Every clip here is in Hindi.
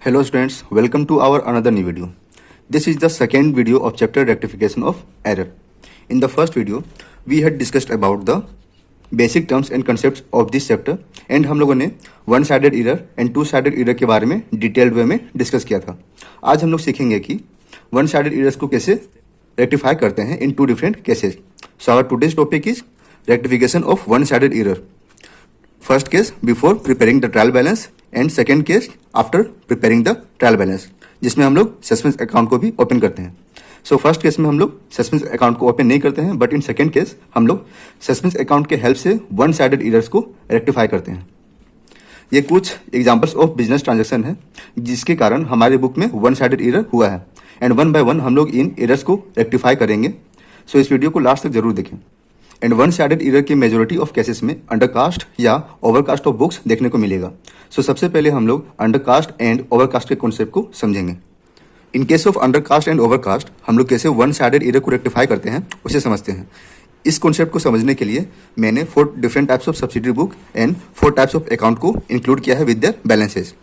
Hello students, welcome to our another new video. This is the second video of chapter rectification of error. In the first video, we had discussed about the basic terms and concepts of this chapter and हम लोगों ने one sided error and two sided error के बारे में डिटेल्ड वे में डिस्कस किया था. आज हम लोग सीखेंगे कि वन साइडेड एरर्स को कैसे रेक्टिफाई करते हैं in two different cases. So our today's topic is rectification of one sided error. First case before preparing the trial balance and second case after preparing the trial balance, जिसमें हम लोग सस्पेंस अकाउंट को भी ओपन करते हैं. सो फर्स्ट केस में हम लोग सस्पेंस अकाउंट को ओपन नहीं करते हैं, बट इन सेकेंड केस हम लोग सस्पेंस अकाउंट के हेल्प से वन साइडेड एरर्स को रेक्टिफाई करते हैं. ये कुछ एग्जांपल्स ऑफ बिजनेस ट्रांजैक्शन है जिसके कारण हमारे बुक में वन साइडेड एरर हुआ है एंड वन बाय वन हम लोग इन एरर्स को रेक्टिफाई करेंगे. सो इस वीडियो को लास्ट तक जरूर देखें. एंड वन साइडेड एरर की मेजोरिटी ऑफ केसेस में अंडरकास्ट या ओवरकास्ट ऑफ बुक्स देखने को मिलेगा. सो सबसे पहले हम लोग अंडरकास्ट एंड ओवरकास्ट के कॉन्सेप्ट को समझेंगे. इन case of undercast and overcast हम लोग कैसे वन साइडेड एरर को रेक्टिफाई करते हैं उसे समझते हैं. इस कॉन्सेप्ट को समझने के लिए मैंने 4 different types of subsidiary book and 4 types of account को इंक्लूड किया है विद देयर बैलेंसेस.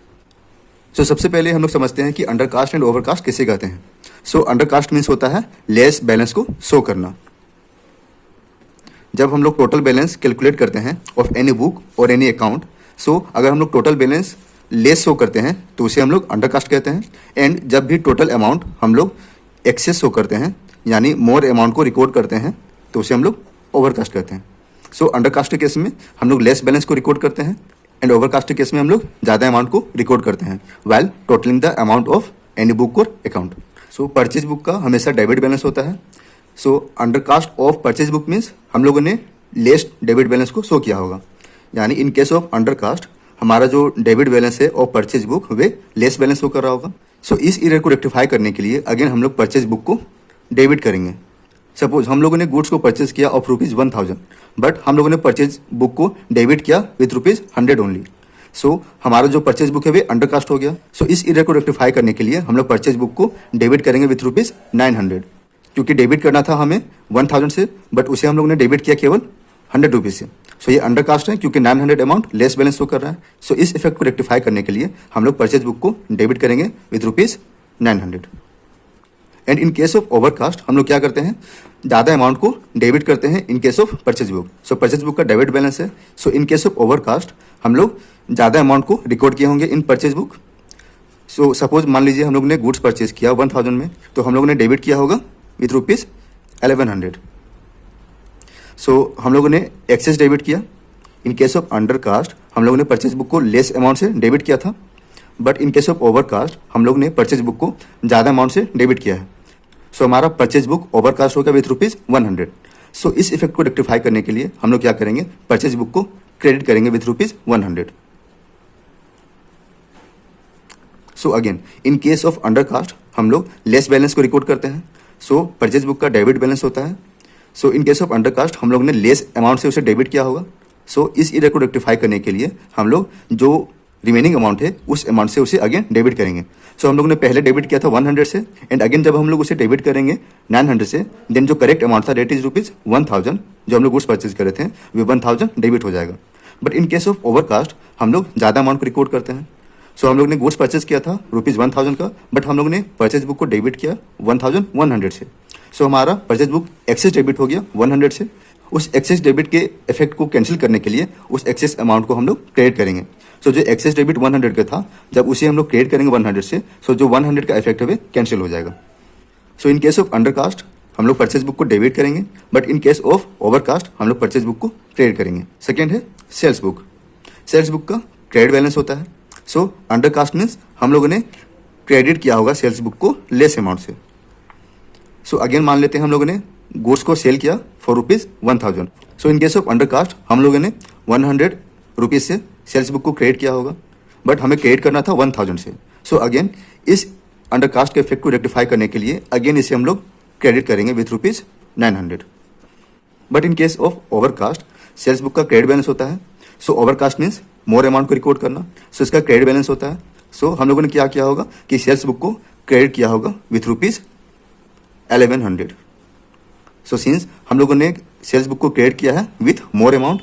सो सबसे पहले हम लोग समझते हैं कि अंडरकास्ट एंड ओवरकास्ट किसे कहते हैं. सो अंडरकास्ट मीन्स होता है लेस बैलेंस को शो करना. जब हम लोग टोटल बैलेंस कैलकुलेट करते हैं ऑफ एनी बुक और एनी अकाउंट, सो अगर हम लोग टोटल बैलेंस लेस शो करते हैं तो उसे हम लोग अंडरकास्ट कहते हैं. एंड जब भी टोटल अमाउंट हम लोग एक्सेस शो करते हैं यानी मोर अमाउंट को रिकॉर्ड करते हैं तो उसे हम लोग ओवरकास्ट कहते हैं. सो अंडरकास्ट के केस में हम लोग लेस बैलेंस को रिकॉर्ड करते हैं एंड ओवरकास्ट के केस में हम लोग ज़्यादा अमाउंट को रिकॉर्ड करते हैं while totalling the amount of any book और अकाउंट. सो परचेज बुक का हमेशा डेबिट बैलेंस होता है. So undercast of purchase book means हम लोगों ने लेस डेबिट बैलेंस को शो किया होगा. यानी इन केस ऑफ अंडरकास्ट हमारा जो डेबिट बैलेंस है और परचेज बुक वे लेस बैलेंस शो कर रहा होगा. सो इस एरर को रेक्टिफाई करने के लिए अगेन हम लोग परचेज बुक को डेबिट करेंगे. सपोज हम लोगों ने गुड्स को परचेज किया ऑफ ₹1000, बट हम लोगों ने परचेज बुक को डेबिट किया विथ ₹100 ओनली. सो हमारा जो परचेज बुक है वे अंडरकास्ट हो गया. सो इस एरर को रेक्टिफाई करने के लिए हम लोग परचेज बुक को डेबिट करेंगे विथ ₹900, क्योंकि डेबिट करना था हमें 1000 से, बट उसे हम लोगों ने डेबिट किया केवल ₹100 से. सो ये अंडरकास्ट है क्योंकि 900 अमाउंट लेस बैलेंस शो कर रहा है. सो इस इफेक्ट को रेक्टिफाई करने के लिए हम लोग परचेज बुक को डेबिट करेंगे with ₹900. And in case of overcast हम लोग क्या करते हैं, ज़्यादा अमाउंट को डेबिट करते हैं इन case of purchase book. So purchase book का डेबिट बैलेंस है. So in case of overcast हम लोग ज़्यादा अमाउंट को रिकॉर्ड किए होंगे in purchase book. So suppose मान लीजिए हम लोग ने गुड्स परचेज किया 1000 में, तो हम लोगों ने डेबिट किया होगा विथ ₹1100. सो हम लोगों ने एक्सेस डेबिट किया. इन केस ऑफ अंडरकास्ट हम लोगों ने परचेज बुक को लेस अमाउंट से डेबिट किया था, but in case of overcast हम लोग ने परचेज बुक को ज़्यादा अमाउंट से डेबिट किया है. सो हमारा परचेज बुक ओवरकास्ट होगा विथ ₹100. सो इस इफेक्ट को रेक्टिफाई करने के लिए हम लोग क्या करेंगे, परचेज बुक को क्रेडिट करेंगे with ₹100. So again in case of undercast हम लोग लेस बैलेंस को रिकॉर्ड करते हैं. सो परचेज बुक का डेबिट बैलेंस होता है. So in case of undercast हम लोग ने लेस अमाउंट से उसे डेबिट किया होगा. सो इस एरर को रेक्टिफाई करने के लिए हम लोग जो रिमेनिंग अमाउंट है उस अमाउंट से उसे अगेन डेबिट करेंगे. सो हम लोग ने पहले डेबिट किया था 100 से, एंड अगेन जब हम लोग उसे डेबिट करेंगे 900 से, देन जो करेक्ट अमाउंट था डेट इज ₹1000 जो हम लोग गुड्स परचेज करे थे वे 1000 डेबिट हो जाएगा. But in case of overcast हम लोग ज़्यादा अमाउंट को रिकॉर्ड करते हैं. सो हम लोग ने गुड्स परचेज किया था ₹1000 का, बट हम लोग ने परचेज बुक को डेबिट किया 1100 से. सो हमारा परचेज बुक एक्सेस डेबिट हो गया 100 से. उस एक्सेस डेबिट के इफेक्ट को कैंसिल करने के लिए उस एक्सेस अमाउंट को हम लोग क्रेडिट करेंगे. सो जो एक्सेस डेबिट 100 का था, जब उसे हम लोग क्रेडिट करेंगे 100 से, सो जो 100 का इफेक्ट है कैंसिल हो जाएगा. सो इन केस ऑफ अंडरकास्ट हम लोग परचेज बुक को डेबिट करेंगे, but in case of overcast हम लोग परचेज बुक को क्रेडिट करेंगे. सेकेंड है सेल्स बुक. सेल्स बुक का क्रेडिट बैलेंस होता है. सो अंडरकास्ट मीन्स हम लोगों ने क्रेडिट किया होगा सेल्स बुक को लेस अमाउंट से. सो अगेन मान लेते हैं हम लोगों ने गुड्स को सेल किया for ₹1000. So in case of undercast हम लोगों ने ₹100 से सेल्स बुक को क्रेडिट किया होगा, बट हमें क्रेडिट करना था 1000 से. सो अगेन इस अंडरकास्ट के इफेक्ट को रेक्टिफाई करने के लिए अगेन इसे हम लोग क्रेडिट करेंगे with ₹900. But in case of overcast sales book का क्रेडिट बैलेंस होता है. So overcast means more amount को रिकॉर्ड करना. सो इसका क्रेडिट बैलेंस होता है. सो हम लोगों ने क्या किया होगा कि सेल्स बुक को क्रेडिट किया होगा विथ ₹1100. सो सिंस हम लोगों ने सेल्स बुक को क्रेडिट किया है with more amount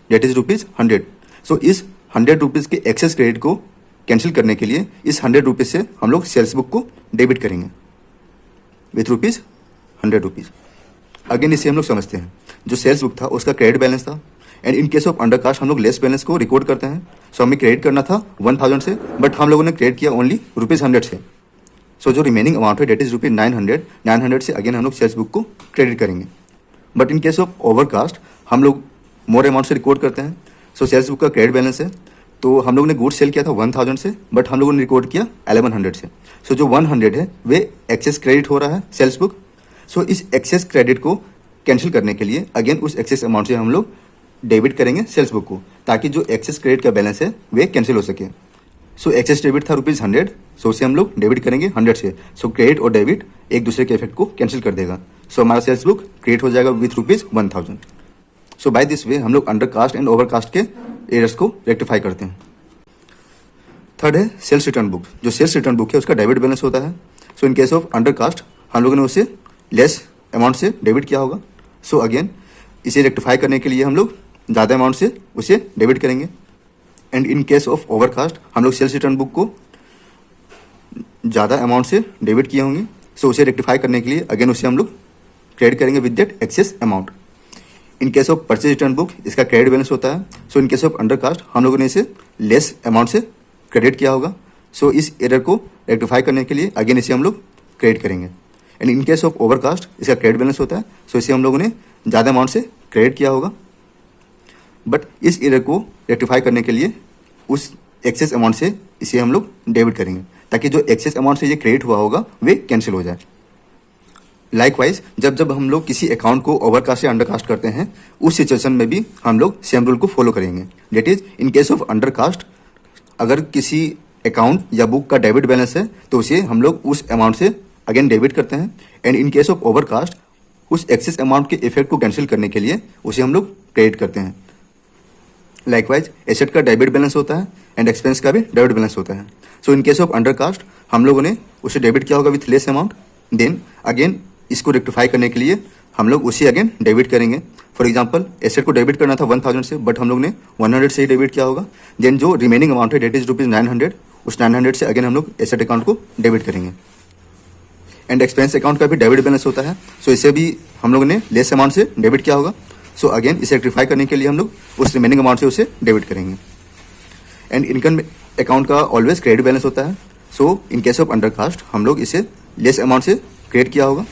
that is ₹100. So इस ₹100 के एक्सेस क्रेडिट को कैंसिल करने के लिए इस 100 रुपीज़ से हम लोग सेल्स बुक को डेबिट करेंगे विथ रुपीज़ 100 रुपीज़। अगेन इसे हम लोग समझते हैं। जो सेल्स बुक था उसका क्रेडिट बैलेंस था, and in case of undercast हम लोग लेस बैलेंस को रिकॉर्ड करते हैं। सो हमें क्रेडिट करना था 1000 से, बट हम लोगों ने क्रेडिट किया ओनली रुपीज़ 100 से। सो जो रिमेनिंग अमाउंट है डेट इज रुपीज़ 900 से अगेन हम लोग सेल्स बुक को क्रेडिट करेंगे। But in case of overcast हम लोग मोर अमाउंट से रिकॉर्ड करते हैं। सो सेल्स बुक का क्रेडिट बैलेंस है, तो हम लोगों ने गुड सेल किया था 1000 से, बट हम लोगों ने रिकॉर्ड किया 1100 से। सो जो 100 है वे एक्सेस क्रेडिट हो रहा है सेल्स बुक। सो इस एक्सेस क्रेडिट को कैंसिल करने के लिए अगेन उस एक्सेस अमाउंट से हम लोग डेबिट करेंगे सेल्स बुक को, ताकि जो एक्सेस क्रेडिट का बैलेंस है वे कैंसिल हो सके। सो एक्सेस डेबिट था रुपीज़ 100, सो उसे हम लोग डेबिट करेंगे 100 से। सो क्रेडिट और डेबिट एक दूसरे के इफेक्ट को कैंसिल कर देगा। सो हमारा सेल्स बुक क्रेडिट हो जाएगा with rupees 1000। So by this way हम लोग अंडरकास्ट एंड ओवरकास्ट के एरर्स को रेक्टिफाई करते हैं। थर्ड है सेल्स रिटर्न बुक। जो सेल्स रिटर्न बुक है उसका डेबिट बैलेंस होता है। So in case of undercast हम लोगों ने उसे लेस अमाउंट से डेबिट किया होगा। सो अगेन इसे रेक्टिफाई करने के लिए हम लोग ज़्यादा अमाउंट से उसे डेबिट करेंगे। And in case of overcast हम लोग सेल्स रिटर्न बुक को ज़्यादा अमाउंट से डेबिट किए होंगे। सो उसे रेक्टिफाई करने के लिए अगेन उसे हम लोग क्रेडिट करेंगे with that excess amount. In case of purchase return book इसका क्रेडिट बैलेंस होता है। So in case of undercast हम लोगों ने इसे लेस अमाउंट से क्रेडिट किया होगा। सो इस एरर को रेक्टिफाई करने के लिए अगेन इसे हम लोग क्रेडिट करेंगे। And in case of overcast इसका क्रेडिट बैलेंस होता है। सो इसे हम लोगों ने ज़्यादा अमाउंट से क्रेडिट किया होगा, बट इस एरर को रेक्टिफाई करने के लिए उस एक्सेस अमाउंट से इसे हम लोग डेबिट करेंगे, ताकि जो एक्सेस अमाउंट से ये क्रेडिट हुआ होगा वे कैंसिल हो जाए। लाइकवाइज जब जब हम लोग किसी अकाउंट को ओवरकास्ट या अंडरकास्ट करते हैं, उस सिचुएशन में भी हम लोग सेम रूल को फॉलो करेंगे। That is in case of undercast अगर किसी अकाउंट या बुक का डेबिट बैलेंस है तो उसे हम लोग उस अमाउंट से अगेन डेबिट करते हैं। And in case of overcast उस एक्सेस अमाउंट के इफेक्ट को कैंसिल करने के लिए उसे हम लोग क्रेडिट करते हैं। लाइकवाइज एसेट का डेबिट बैलेंस होता है एंड एक्सपेंस का भी डेबिट बैलेंस होता है। So in case of undercast हम लोगों ने उसे डेबिट किया होगा with less amount. Then again इसको रेक्टिफाई करने के लिए हम लोग उसे अगेन डेबिट करेंगे। फॉर एग्जांपल एसेट को डेबिट करना था 1000 से, बट हम लोग ने 100 से ही डेबिट किया होगा। देन जो रिमेनिंग अमाउंट है डेट इज रुपीज़ 900, उस 900 से अगेन हम लोग एसेट अकाउंट को डेबिट करेंगे। एंड एक्सपेंस अकाउंट का भी डेबिट बैलेंस होता है। सो इसे भी हम लोग ने लेस अमाउंट से डेबिट किया होगा। सो अगेन इसे रेक्टिफाई करने के लिए हम लोग उस रिमेनिंग अमाउंट से उसे डेबिट करेंगे। एंड इनकम अकाउंट का ऑलवेज क्रेडिट बैलेंस होता है। So in case of undercast हम लोग इसे लेस अमाउंट से क्रेडिट किया होगा।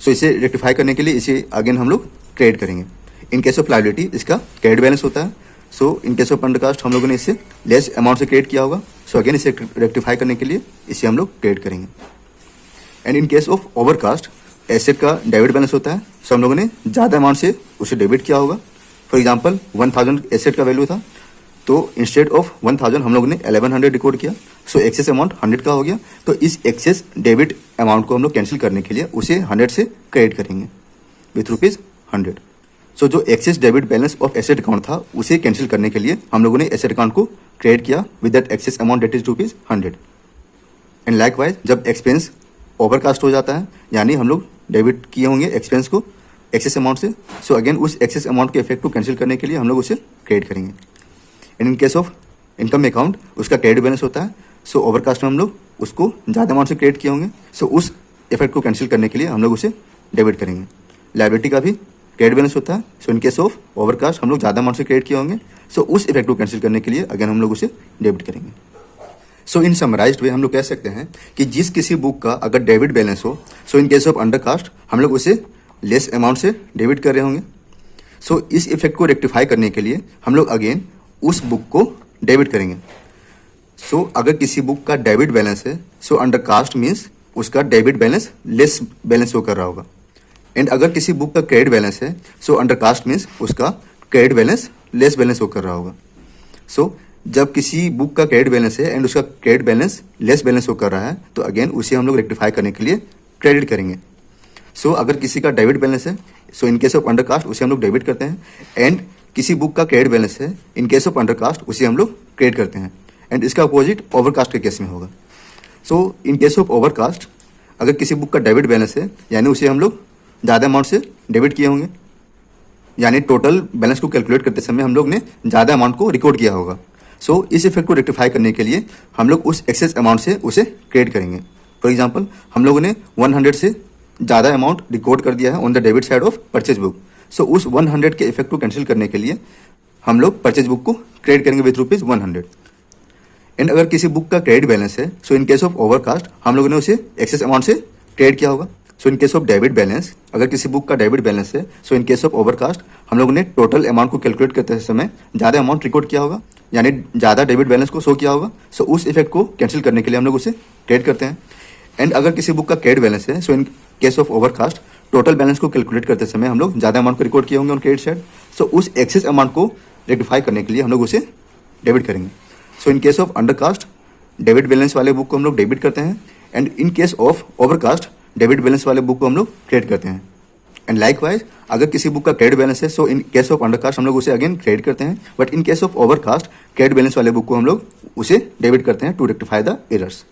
सो इसे रेक्टिफाई करने के लिए इसे अगेन हम लोग क्रेडिट करेंगे। इन केस ऑफ लायबिलिटी इसका क्रेडिट बैलेंस होता है। So in case of undercast हम लोगों ने इसे लेस अमाउंट से क्रेडिट किया होगा। सो अगेन इसे रेक्टिफाई करने के लिए इसे हम लोग क्रेडिट करेंगे। And in case of overcast asset का डेबिट बैलेंस होता है। सो हम लोगों ने ज़्यादा अमाउंट से उसे डेबिट किया होगा। फॉर एग्जांपल 1000 एसेट का वैल्यू था, तो इंस्टेड ऑफ 1000 हम लोगों ने 1100 रिकॉर्ड किया। सो एक्सेस अमाउंट 100 का हो गया। तो इस एक्सेस डेबिट अमाउंट को हम लोग कैंसिल करने के लिए उसे 100 से क्रेडिट करेंगे विथ रुपीज़ 100। सो जो excess debit balance of asset account था उसे कैंसिल करने के लिए हम लोगों ने एसेट अकाउंट को क्रेडिट किया with that excess amount that is rupees 100। And likewise जब एक्सपेंस ओवरकास्ट हो जाता है, यानी हम लोग डेबिट किए होंगे एक्सपेंस को एक्सेस अमाउंट से, सो अगेन उस एक्सेस अमाउंट के इफेक्ट को कैंसिल करने के लिए हम लोग उसे क्रेडिट करेंगे। And in case of income account उसका क्रेडिट बैलेंस होता है। सो ओवरकास्ट में हम लोग उसको ज़्यादा अमाउंट से क्रेडिट किए होंगे। सो उस इफेक्ट को कैंसिल करने के लिए हम लोग उसे डेबिट करेंगे। लायबिलिटी का भी क्रेडिट बैलेंस होता है। So in case of overcast हम लोग ज़्यादा अमाउंट से क्रेडिट किए होंगे। सो उस इफेक्ट को कैंसिल करने के लिए अगेन हम लोग उसे डेबिट करेंगे। सो इन समराइज्ड वे हम लोग कह सकते हैं कि जिस किसी बुक का अगर डेबिट बैलेंस हो, सो इन केस ऑफ अंडरकास्ट हम लोग उसे लेस अमाउंट से डेबिट कर रहे होंगे। सो इस इफेक्ट को रेक्टिफाई करने के लिए हम लोग अगेन उस बुक को डेबिट करेंगे। सो अगर किसी बुक का डेबिट बैलेंस है, सो अंडरकास्ट मीन्स उसका debit balance less balance show कर रहा होगा। एंड अगर किसी बुक का क्रेडिट बैलेंस है, सो अंडरकास्ट मीन्स उसका credit balance less balance show कर रहा होगा। सो जब किसी बुक का क्रेडिट बैलेंस है एंड उसका credit balance less balance show कर रहा है, तो अगेन उसे हम लोग रेक्टिफाई करने के लिए क्रेडिट करेंगे। सो अगर किसी का डेबिट बैलेंस है, so in case of undercast उसे हम लोग डेबिट करते हैं। एंड किसी बुक का क्रेडिट बैलेंस है, इन केस ऑफ अंडरकास्ट उसे हम लोग क्रेडिट करते हैं। एंड इसका अपोजिट ओवरकास्ट के केस में होगा। So in case of overcast अगर किसी बुक का डेबिट बैलेंस है, यानी उसे हम लोग ज़्यादा अमाउंट से डेबिट किए होंगे, यानी टोटल बैलेंस को कैलकुलेट करते समय हम लोग ने ज़्यादा अमाउंट को रिकॉर्ड किया होगा। सो इस इफेक्ट को रेक्टिफाई करने के लिए हम लोग उस एक्सेस अमाउंट से उसे क्रेडिट करेंगे। फॉर एग्जाम्पल हम लोगों ने 100 से ज़्यादा अमाउंट रिकॉर्ड कर दिया है on the debit side of purchase book. So उस 100 के इफेक्ट को कैंसिल करने के लिए हम लोग परचेज बुक को क्रेडिट करेंगे विथ ₹100। एंड अगर किसी बुक का क्रेडिट बैलेंस है, so in case of overcast हम लोगों ने उसे एक्सेस अमाउंट से क्रेडिट किया होगा। So in case of debit balance, अगर किसी बुक का डेबिट बैलेंस है, so in case of overcast हम लोगों ने टोटल अमाउंट को कैलकुलेट करते समय ज़्यादा अमाउंट रिकॉर्ड किया होगा, यानी ज़्यादा डेबिट बैलेंस को शो किया होगा। सो उस इफेक्ट को कैंसिल करने के लिए हम लोग उसे क्रेडिट करते हैं। एंड अगर किसी बुक का क्रेडिट बैलेंस है, so in case of overcast total balance को कैलकुलेट करते समय हम लोग ज़्यादा अमाउंट को रिकॉर्ड किए होंगे ऑन क्रेडिट साइड। सो उस एक्सेस अमाउंट को रेक्टिफाई करने के लिए हम लोग उसे डेबिट करेंगे। So in case of undercast debit balance वाले बुक को हम लोग डेबिट करते हैं, and in case of overcast debit balance वाले बुक को हम लोग क्रेडिट करते हैं। एंड लाइकवाइज अगर किसी बुक का क्रेडिट बैलेंस है, so in case of undercast हम लोग उसे अगेन क्रेडिट करते हैं, but in case of overcast credit balance वाले बुक को हम लोग उसे डेबिट करते हैं टू रेक्टिफाई द एरर्स।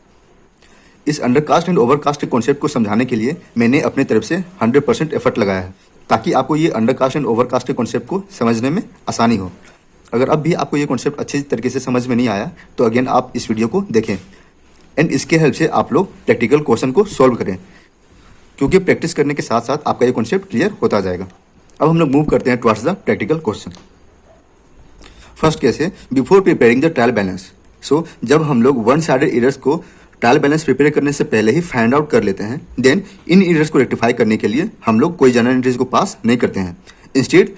इस अंडरकास्ट एंड ओवरकास्ट के कॉन्सेप्ट को समझाने के लिए मैंने अपने तरफ से 100% एफर्ट लगाया है, ताकि आपको ये अंडरकास्ट एंड ओवरकास्ट के कॉन्सेप्ट को समझने में आसानी हो। अगर अब भी आपको ये कॉन्सेप्ट अच्छी तरीके से समझ में नहीं आया तो अगेन आप इस वीडियो को देखें, एंड इसके हेल्प से आप लोग प्रैक्टिकल क्वेश्चन को सॉल्व करें, क्योंकि प्रैक्टिस करने के साथ साथ आपका ये कॉन्सेप्ट क्लियर होता जाएगा। अब हम लोग मूव करते हैं towards the practical question. First case है before preparing the trial balance. So जब हम लोग वन साइडेड एरर्स को ट्रायल बैलेंस प्रिपेयर करने से पहले ही फाइंड आउट कर लेते हैं, देन इन एरर्स को रेक्टिफाई करने के लिए हम लोग कोई जनरल एंट्रीज को पास नहीं करते हैं। इंस्टेड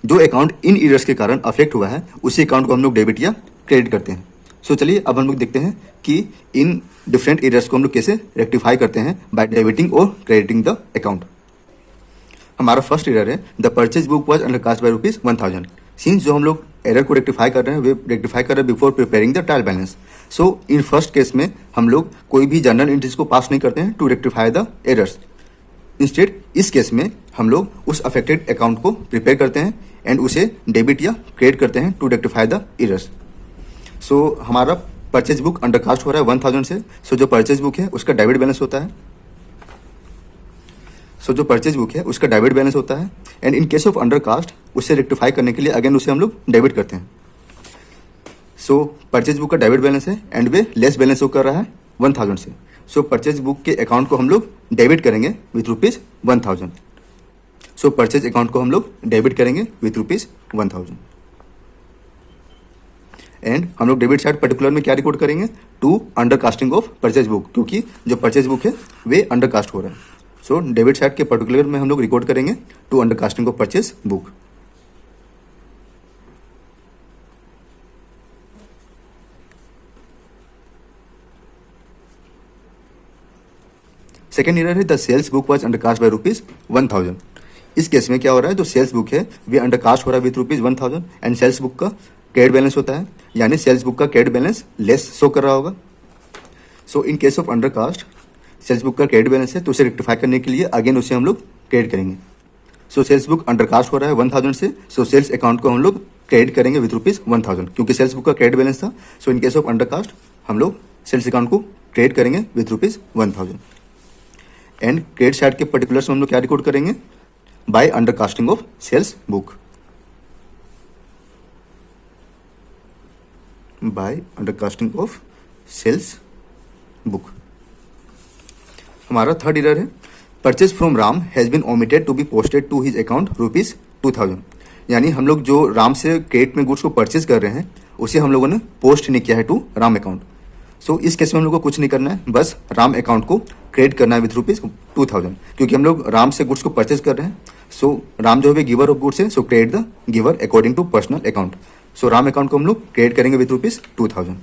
जो अकाउंट इन एरर्स के कारण अफेक्ट हुआ है उसी अकाउंट को हम लोग डेबिट या क्रेडिट करते हैं। सो चलिए अब हम लोग देखते हैं कि इन डिफरेंट एरर्स को हम लोग कैसे रेक्टिफाई करते हैं बाय डेबिटिंग और क्रेडिटिंग द अकाउंट। हमारा फर्स्ट एरर है the purchase book was undercast by ₹1000। Since जो हम लोग एरर को रेक्टिफाई कर रहे हैं वे रेक्टिफाई कर रहे हैं before preparing the trial balance. So in first case में हम लोग कोई भी जनरल एंट्रीज को पास नहीं करते हैं to rectify the errors. Instead इस केस में हम लोग उस अफेक्टेड अकाउंट को प्रिपेयर करते हैं एंड उसे डेबिट या क्रेडिट करते हैं टू रेक्टिफाई द एरर्स। सो हमारा परचेज बुक अंडरकास्ट हो रहा है 1000 से। सो जो परचेज बुक है उसका डेबिट बैलेंस होता है। सो जो परचेज बुक है उसका डेबिट बैलेंस होता है, and in case of undercast उसे रेक्टिफाई करने के लिए अगेन उसे हम लोग डेबिट करते हैं। सो परचेज बुक का डेबिट बैलेंस है and way less balance show कर रहा है 1000 से। सो परचेज बुक के अकाउंट को हम लोग डेबिट करेंगे विथ ₹1000। सो परचेज अकाउंट को हम लोग डेबिट करेंगे विथ ₹1000, एंड हम लोग डेबिट साइड पर्टिकुलर में क्या रिकॉर्ड करेंगे to undercasting of purchase book, क्योंकि जो परचेज बुक है वे अंडरकास्ट हो रहा है। सो डेबिट साइड के पर्टिकुलर में हम लोग रिकॉर्ड करेंगे to undercasting of purchase book. Second error है the sales book was undercast by ₹1000। इस केस में क्या हो रहा है, जो सेल्स बुक है वे अंडरकास्ट हो रहा है विथ ₹1000, एंड सेल्स बुक का क्रेडिट बैलेंस होता है, यानी सेल्स बुक का क्रेडिट बैलेंस लेस शो कर रहा होगा। So in case of undercast sales book का क्रेडिट बैलेंस है तो उसे रेक्टिफाई करने के लिए अगेन उसे हम लोग क्रेडिट करेंगे। सो सेल्स बुक अंडरकास्ट हो रहा है 1000 से। सो सेल्स अकाउंट को हम लोग क्रेडिट करेंगे विथ ₹1000, क्योंकि सेल्स बुक का क्रेडिट बैलेंस था। So in case of undercast हम लोग सेल्स अकाउंट को क्रेडिट करेंगे विथ ₹1000, एंड क्रेडिट साइड के पर्टिकुलर्स में हम लोग क्या रिकॉर्ड करेंगे by undercasting of sales book, by undercasting of sales book. हमारा थर्ड एरर है purchase from Ram has been omitted to be posted to his account ₹2000। यानी हम लोग जो राम से क्रेडिट में गुड्स को परचेज कर रहे हैं उसे हम लोगों ने पोस्ट नहीं किया है टू राम अकाउंट। सो इस केस में हम लोग को कुछ नहीं करना है, बस राम अकाउंट को क्रेडिट करना है विथ ₹2000, क्योंकि हम लोग राम से गुड्स को परचेज कर रहे हैं। सो राम जो है गिवर ऑफ गुड्स है, so credit the giver according to personal account. So Ram account को हम लोग क्रेडिट करेंगे विथ ₹2000।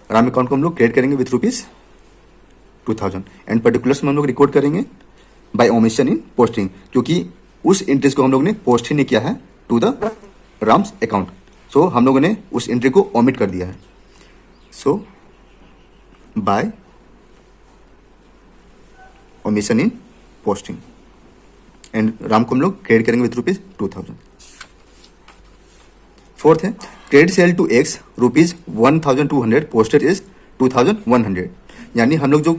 राम अकाउंट को हम लोग क्रेडिट करेंगे विथ ₹2000, एंड पर्टिकुलर्स में हम लोग रिकॉर्ड करेंगे बाय ओमिशन इन पोस्टिंग, क्योंकि उस एंट्रीज को हम लोग ने पोस्ट ही नहीं किया है टू द राम्स अकाउंट। सो हम लोगों ने उस एंट्री को ओमिट कर दिया है। So by omission in posting, and Ram को हम लोग क्रेडिट करेंगे विथ ₹2000। फोर्थ है credit sale to X ₹1200 posted is 2100। यानी हम लोग जो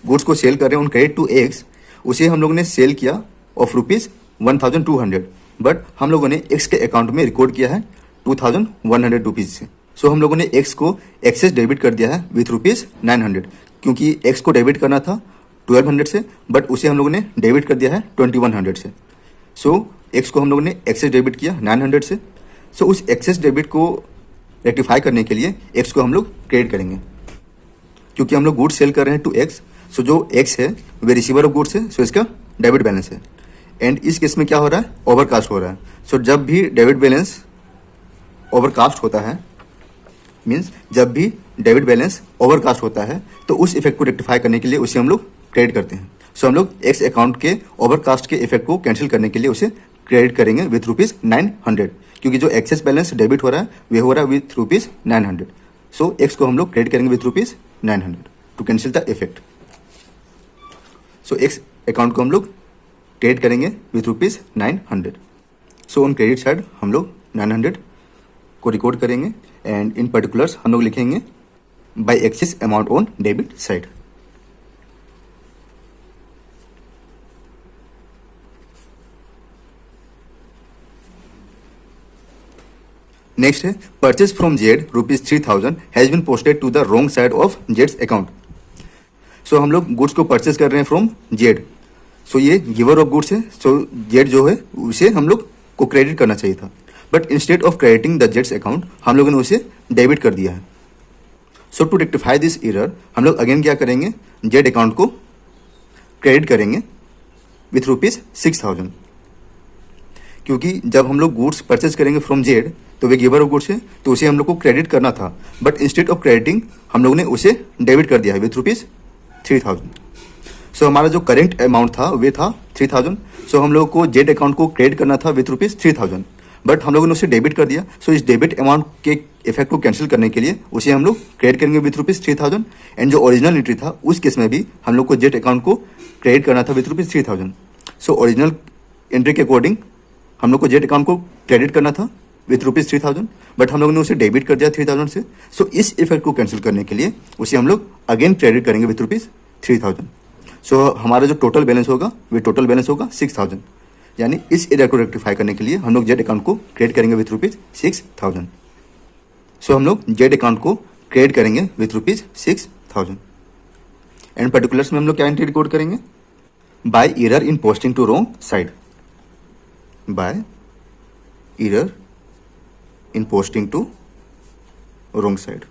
गुड्स को सेल कर रहे हैं उन क्रेडिट टू एक्स उसे हम लोग ने सेल किया ऑफ ₹1200, बट हम लोगों ने एक्स के अकाउंट में रिकॉर्ड किया है 2100 रुपीज़ से। सो हम लोगों ने एक्स को एक्सेस डेबिट कर दिया है विथ रुपीज़ 900, क्योंकि एक्स को डेबिट करना था 1200 से, बट उसे हम लोगों ने डेबिट कर दिया है 2100 से। सो एक्स को हम लोगों ने एक्सेस डेबिट किया 900 से। सो उस एक्सेस डेबिट को रेक्टिफाई करने के लिए एक्स को हम लोग क्रेडिट करेंगे, क्योंकि हम लोग गुड्स सेल कर रहे हैं टू एक्स। सो जो एक्स है वे रिसीवर ऑफ गुड्स है, सो इसका डेबिट बैलेंस है। एंड इस केस में क्या हो रहा है, ओवरकास्ट हो रहा है। सो जब भी डेबिट बैलेंस ओवरकास्ट होता है, मीन्स जब भी डेबिट बैलेंस ओवरकास्ट होता है, तो उस इफेक्ट को रेक्टिफाई करने के लिए उसे हम लोग क्रेडिट करते हैं। सो हम लोग एक्स अकाउंट के ओवरकास्ट के इफेक्ट को कैंसिल करने के लिए उसे क्रेडिट करेंगे विथ रुपीज़ 900, क्योंकि जो एक्सेस बैलेंस डेबिट हो रहा है वे हो रहा है विथ रुपीज़ 900। सो एक्स को हम लोग क्रेडिट करेंगे with rupees 900 to cancel the effect. So x account को हम लोग क्रेडिट करेंगे with rupees 900। So on credit side हम लोग 900 को रिकॉर्ड करेंगे, एंड इन पर्टिकुलर्स हम लोग लिखेंगे by excess amount on debit side. Next है purchase from Z rupees 3000 has been posted to the wrong side of जेड्स अकाउंट। सो हम लोग गुड्स को परचेज कर रहे हैं फ्रॉम जेड। सो ये गिवर ऑफ गुड्स है, सो जेड जो है उसे हम लोग को क्रेडिट करना चाहिए था, but instead of crediting the Jades account हम लोगों ने उसे डेबिट कर दिया है। सो टू रेक्टिफाई दिस एरर हम लोग अगेन क्या करेंगे, जेड अकाउंट को क्रेडिट करेंगे विथ रुपीज़ 6000, क्योंकि जब हम लोग गुड्स परचेज करेंगे फ्रॉम जेड तो वे गिवर ऑफ गुड्स है, तो उसे हम लोग को क्रेडिट करना था, बट इंस्टेड ऑफ क्रेडिटिंग हम लोगों ने उसे डेबिट कर दिया है विथ रुपीज़ 3000। सो हमारा जो करेंट अमाउंट था वे था 3000। सो हम लोग को जेड अकाउंट को क्रेडिट करना था विथ रुपीज़ 3000, बट हम लोगों ने उसे डेबिट कर दिया। सो इस डेबिट अमाउंट के इफेक्ट को कैंसिल करने के लिए उसे हम लोग क्रेडिट करेंगे विथ रुपीज़ 3000। एंड जो ओरिजिनल एंट्री था उस केस में भी हम लोग को जेड अकाउंट को क्रेडिट करना था with rupees 3000। So original entry के अकॉर्डिंग हम लोग को जेड अकाउंट को क्रेडिट करना था विथ रुपीज़ 3000, बट हम लोगों ने उसे डेबिट कर दिया 3000 से। सो इस इफेक्ट को कैंसिल करने के लिए उसे हम लोग अगेन क्रेडिट करेंगे विथ रुपीज़ 3000। सो हमारा जो टोटल बैलेंस होगा वे टोटल बैलेंस होगा 6000, यानी इस एरर को रेक्टिफाई करने के लिए हम लोग जेड अकाउंट को क्रेडिट करेंगे विथ रुपीज़ 6000। सो हम लोग जेड अकाउंट को क्रेडिट करेंगे विथ रुपीज़ 6000। एंड पर्टिकुलर्स में हम लोग क्या एंट्री रिकॉर्ड करेंगे, by error in posting to wrong side, by error in posting to wrong side.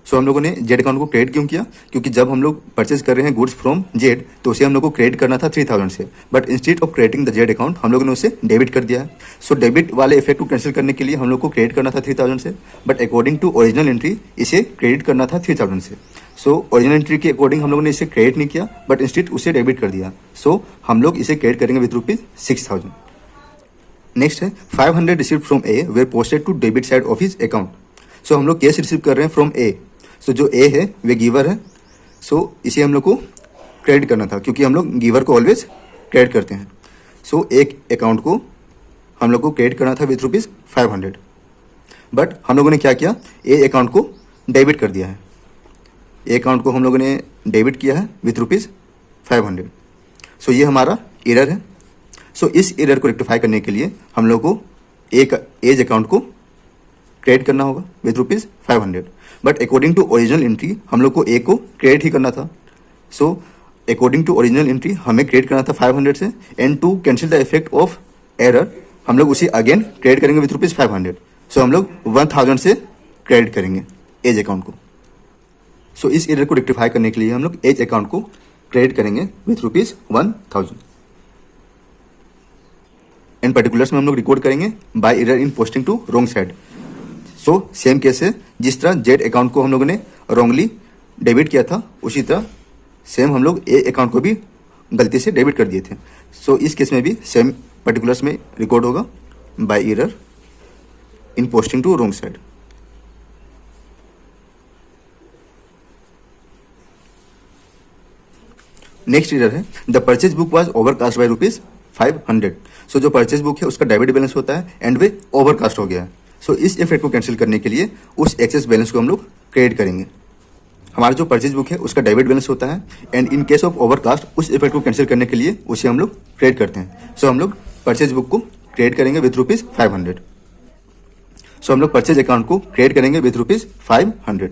So हम लोगों ने जेड अकाउंट को क्रेडिट क्यों किया, क्योंकि जब हम लोग परचेज कर रहे हैं गुड्स फ्रॉम जेड तो उसे हम लोग को क्रेडिट करना था 3000 से, but instead of crediting the Z account हम लोगों ने उसे डेबिट कर दिया है। सो डेबिट वाले इफेक्ट को कैंसिल करने के लिए हम लोग को क्रेडिट करना था 3000 से, but according to original entry इसे क्रेडिट करना था 3000 से। सो ओरिजिनल एंट्री के अकॉर्डिंग हम लोगों ने इसे क्रेडिट नहीं किया, बट इंस्टेड उसे डेबिट कर दिया। सो हम लोग इसे क्रेडिट करेंगे विथ रुपीज़ 6000। नेक्स्ट है 500 receive from A were posted to debit side of his account. सो हम लोग कैश रिसीव कर रहे हैं फ्रॉम ए। सो जो ए है वे गिवर है, सो इसे हम लोग को क्रेडिट करना था, क्योंकि हम लोग गिवर को ऑलवेज क्रेडिट करते हैं। सो एक अकाउंट को हम लोग को क्रेडिट करना था विथ रुपीज़ 500, बट हम लोगों ने क्या किया, ए अकाउंट को डेबिट कर दिया है। ए अकाउंट को हम लोगों ने डेबिट किया है विथ रुपीज़ 500। सो ये हमारा एरर है। सो इस एरर को रेक्टिफाई करने के लिए हम लोग को एज अकाउंट को क्रेडिट करना होगा with rupees 500, but according to original entry हम लोग को ए को क्रेडिट ही करना था। So according to original entry हमें क्रेडिट करना था 500 से, and to cancel the effect of error हम लोग उसे अगेन क्रेडिट करेंगे विथ रुपीज़ 500। सो हम लोग 1000 से क्रेडिट करेंगे एज अकाउंट को। सो इस एरर को रेक्टिफाई करने के लिए हम लोग एज अकाउंट को क्रेडिट करेंगे विथ रुपीज़ 1000। इन पर्टिकुलर्स में हम लोग रिकॉर्ड करेंगे by error in posting to wrong side. So same case है, जिस तरह जेड अकाउंट को हम लोगों ने रॉन्गली डेबिट किया था उसी तरह सेम हम लोग ए अकाउंट को भी गलती से डेबिट कर दिए थे। सो इस केस में भी सेम पर्टिकुलर्स में रिकॉर्ड होगा by error in posting to wrong side. Next error है the purchase book was overcast by rupees 500। So जो परचेज बुक है उसका डेबिट बैलेंस होता है एंड वे ओवरकास्ट हो गया है। सो इस इफेक्ट को कैंसिल करने के लिए उस एक्सेस बैलेंस को हम लोग क्रेडिट करेंगे। हमारा जो परचेज बुक है उसका डेबिट बैलेंस होता है, and in case of overcast उस इफेक्ट को कैंसिल करने के लिए उसे हम लोग क्रेडिट करते हैं। सो हम लोग परचेज बुक को क्रिएट करेंगे विथ रुपीज 500। सो हम लोग परचेज अकाउंट को क्रिएट करेंगे विथ रुपीज 500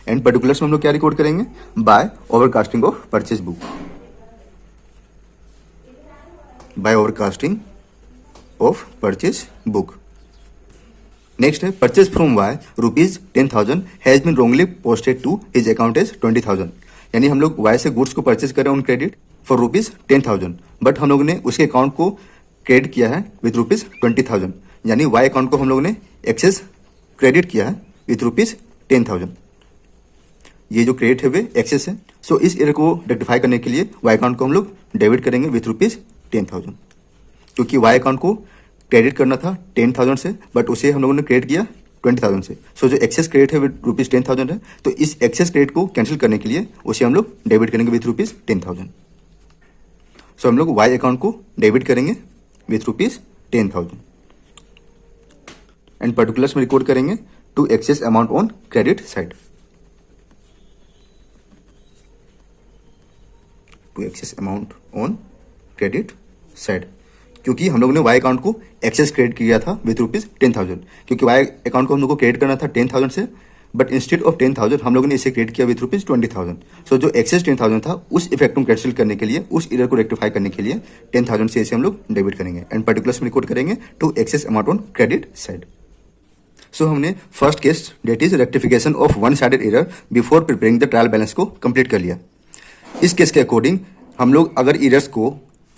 एंड पर्टिकुलर्स में हम लोग क्या रिकॉर्ड करेंगे, by overcasting of purchase book, by overcasting of purchase book. Next है purchase from Y rupees 10,000 has been wrongly posted to his account as 20,000, यानी हम लोग वाई से गुड्स को परचेज कर रहे हैं on credit for rupees 10,000, but हम लोगों ने उसके अकाउंट को क्रेडिट किया है विथ रुपीज 20,000, यानी वाई अकाउंट को हम लोगों ने एक्सेस क्रेडिट किया है विथ रुपीज 10,000। ये जो क्रेडिट है वे एक्सेस है। सो इस एरर को रेक्टिफाई करने के लिए वाई अकाउंट को हम लोग डेबिट करेंगे विथ रुपीज 10,000, क्योंकि वाई अकाउंट को क्रेडिट करना था 10,000 से, बट उसे हम लोगों ने क्रेडिट किया 20,000 से। सो जो एक्सेस क्रेडिट है विद रुपीज 10,000 है, तो इस एक्सेस क्रेडिट को कैंसिल करने के लिए उसे हम लोग डेबिट करेंगे विथ रुपीज 10,000। सो हम लोग वाई अकाउंट को डेबिट करेंगे विथ रुपीज 10,000 एंड पर्टिकुलर्स में रिकॉर्ड करेंगे to excess amount on credit side, to excess amount on credit side, क्योंकि हम लोगों ने वाई अकाउंट को एक्सेस क्रेडिट किया था विथ रुपीज 10,000, क्योंकि वाई अकाउंट को हम लोग को क्रेडिट करना था 10,000 से, बट इंस्टेड ऑफ 10,000 हम लोगों ने इसे क्रेडिट किया विथ रुपीज 20,000। सो जो एक्सेस 10,000 था उस इफेक्ट को कैंसिल करने के लिए, उस एरर को रेक्टिफाई करने के लिए 10,000 से इसे हम लोग डेबिट करेंगे एंड पर्टिकुलर्स में रिकॉर्ड करेंगे to excess amount on credit side. So हमने first case date is rectification of one sided error before preparing the trial balance को कंप्लीट कर लिया। इस केस के अकॉर्डिंग हम लोग अगर एरर्स को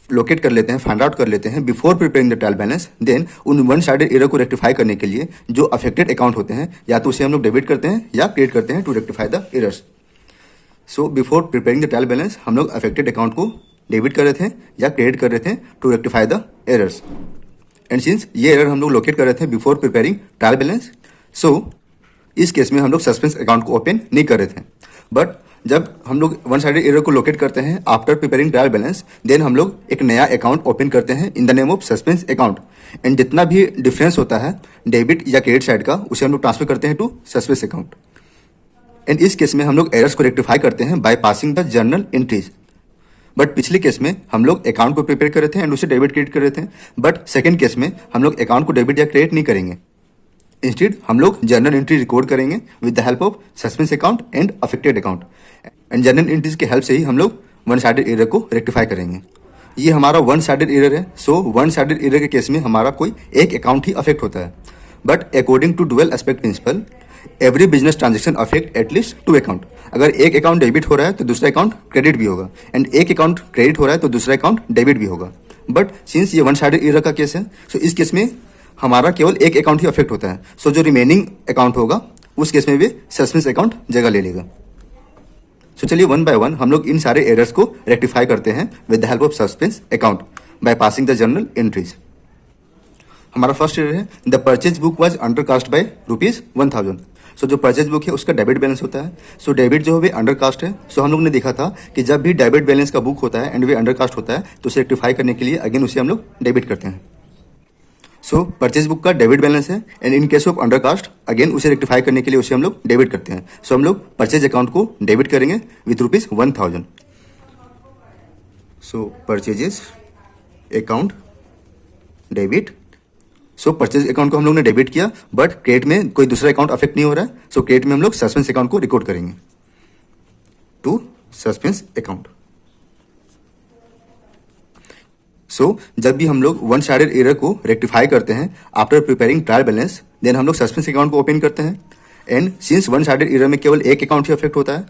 लोकेट कर लेते हैं, फाइंड आउट कर लेते हैं before preparing the trial balance, then उन वन साइडेड एरर को रेक्टिफाई करने के लिए जो अफेक्टेड अकाउंट होते हैं, या तो उसे हम लोग डेबिट करते हैं या क्रेडिट करते हैं to rectify the errors. So before preparing the trial balance हम लोग अफेक्टेड अकाउंट को डेबिट कर रहे थे या क्रेडिट कर रहे थे to rectify the errors, and since ये एरर हम लोग लोकेट कर रहे थे before preparing trial balance, so इस केस में हम लोग सस्पेंस अकाउंट को ओपन नहीं कर रहे थे। बट जब हम लोग वन साइडेड एरर को लोकेट करते हैं after preparing trial balance, then हम लोग एक नया अकाउंट ओपन करते हैं in the name of suspense account, and जितना भी डिफरेंस होता है डेबिट या क्रेडिट साइड का, उसे हम लोग ट्रांसफर करते हैं टू सस्पेंस अकाउंट। एंड इस केस में हम लोग एरर्स को रेक्टिफाई करते हैं by passing the journal entries. But पिछले केस में हम लोग अकाउंट को प्रिपेयर कर रहे थे एंड उसे डेबिट क्रेडिट कर रहे थे, बट सेकेंड केस में हम लोग अकाउंट को डेबिट या क्रेडिट नहीं करेंगे, इंस्टेड हम लोग जर्नल एंट्री रिकॉर्ड करेंगे with the help of suspense account and affected account, and journal entries के हेल्प से ही हम लोग वन साइडेड एरर को रेक्टिफाई करेंगे। ये हमारा वन साइडेड एरर है। सो वन साइडेड एरर के केस में हमारा कोई एक अकाउंट ही अफेक्ट होता है, but according to dual aspect principle every business transaction affect at least two account. अगर एक अकाउंट डेबिट हो रहा है तो दूसरा अकाउंट क्रेडिट भी होगा, एंड एक अकाउंट क्रेडिट हो रहा है तो दूसरा अकाउंट डेबिट भी होगा। बट सिंस ये वन साइडेड एरर का केस है, सो इस केस में हमारा केवल एक अकाउंट ही अफेक्ट होता है। सो जो रिमेनिंग अकाउंट होगा उस केस में भी सस्पेंस अकाउंट जगह ले लेगा। सो चलिए वन बाय वन हम लोग इन सारे एरर्स को रेक्टिफाई करते हैं with the help of suspense account by passing the journal entries. हमारा फर्स्ट एरर है the purchase book was undercast by rupees 1,000। So जो परचेज बुक है उसका डेबिट बैलेंस होता है। सो डेबिट जो है अंडरकास्ट है। सो हम लोग ने देखा था कि जब भी डेबिट बैलेंस का बुक होता है एंड वे अंडरकास्ट होता है तो उसे रेक्टिफाई करने के लिए अगेन उसे हम लोग डेबिट करते हैं। सो परचेज बुक का डेबिट बैलेंस है and in case of undercast again उसे रेक्टिफाई करने के लिए उसे हम लोग डेबिट करते हैं। सो हम लोग परचेज अकाउंट को डेबिट करेंगे with rupees 1,000। So purchases account debit. So purchase account को हम लोग ने डेबिट किया, बट क्रेडिट में कोई दूसरा अकाउंट अफेक्ट नहीं हो रहा है। सो क्रेडिट में हम लोग सस्पेंस अकाउंट को रिकॉर्ड करेंगे टू सस्पेंस अकाउंट। सो जब भी हम लोग वन साइडेड एरर को रेक्टिफाई करते हैं after preparing trial balance, then हम लोग सस्पेंस अकाउंट को ओपन करते हैं, and since one sided error में केवल एक अकाउंट ही अफेक्ट होता है,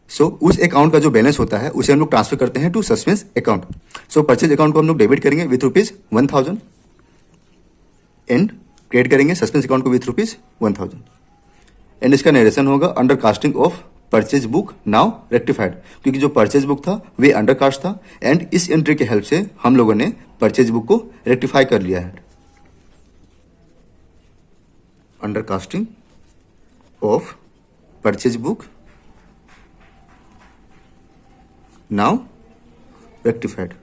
सो उस अकाउंट का जो बैलेंस होता है उसे हम लोग ट्रांसफर करते हैं to suspense account. So purchase account को हम लोग डेबिट करेंगे विथ रुपीज 1,000 एंड क्रेडिट करेंगे सस्पेंस अकाउंट को विथ रुपीज 1,000, एंड इसका नरेशन होगा under casting of purchase book now rectified, क्योंकि जो परचेज बुक था वे अंडरकास्ट था, एंड इस एंट्री के हेल्प से हम लोगों ने परचेज बुक को रेक्टिफाई कर लिया है। Undercasting of purchase book now rectified.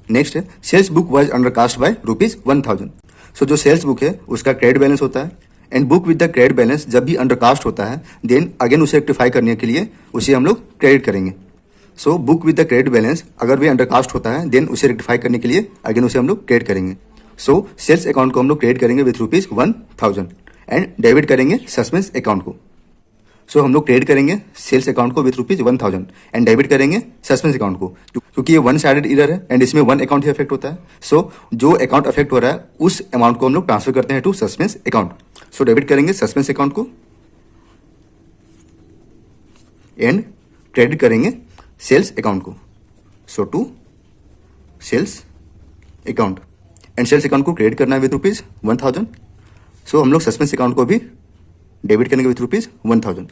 Next है sales book was undercast by rupees 1,000। So जो सेल्स बुक है उसका क्रेडिट बैलेंस होता है, and book with the credit balance जब भी अंडरकास्ट होता है देन अगेन उसे रेक्टिफाई करने के लिए उसे हम लोग क्रेडिट करेंगे so book with the credit balance अगर वे अंडरकास्ट होता है देन उसे रेक्टिफाई करने के लिए अगेन उसे हम लोग क्रेडिट करेंगे। सो सेल्स अकाउंट को हम लोग क्रेडिट करेंगे विथ ₹1000 एंड डेबिट करेंगे सस्पेंस अकाउंट को। सो हम लोग क्रेडिट करेंगे सेल्स अकाउंट को विथ ₹1000 एंड डेबिट करेंगे सस्पेंस अकाउंट को, क्योंकि ये वन साइडेड इरर है एंड इसमें वन अकाउंट ही अफेक्ट होता है। सो जो अकाउंट अफेक्ट हो रहा है उस अमाउंट को हम लोग ट्रांसफर करते हैं to suspense account. So debit करेंगे सस्पेंस अकाउंट को एंड क्रेडिट करेंगे सेल्स अकाउंट को। So to sales account and sales account को क्रेडिट करना है विथ ₹1000। सो हम लोग सस्पेंस अकाउंट को भी डेबिट करेंगे विथ ₹1000,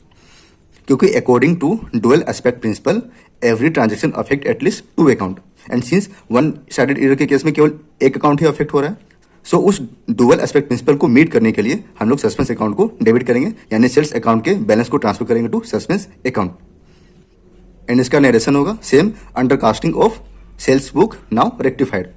क्योंकि according to dual aspect principle every transaction affect at least two account and since one sided error के केस में केवल एक अकाउंट ही अफेक्ट हो रहा है। सो उस डुअल एस्पेक्ट प्रिंसिपल को मीट करने के लिए हम लोग सस्पेंस अकाउंट को डेबिट करेंगे, यानी सेल्स अकाउंट के बैलेंस को ट्रांसफर करेंगे टू सस्पेंस अकाउंट। एंड इसका नरेशन होगा same under casting of sales book now rectified.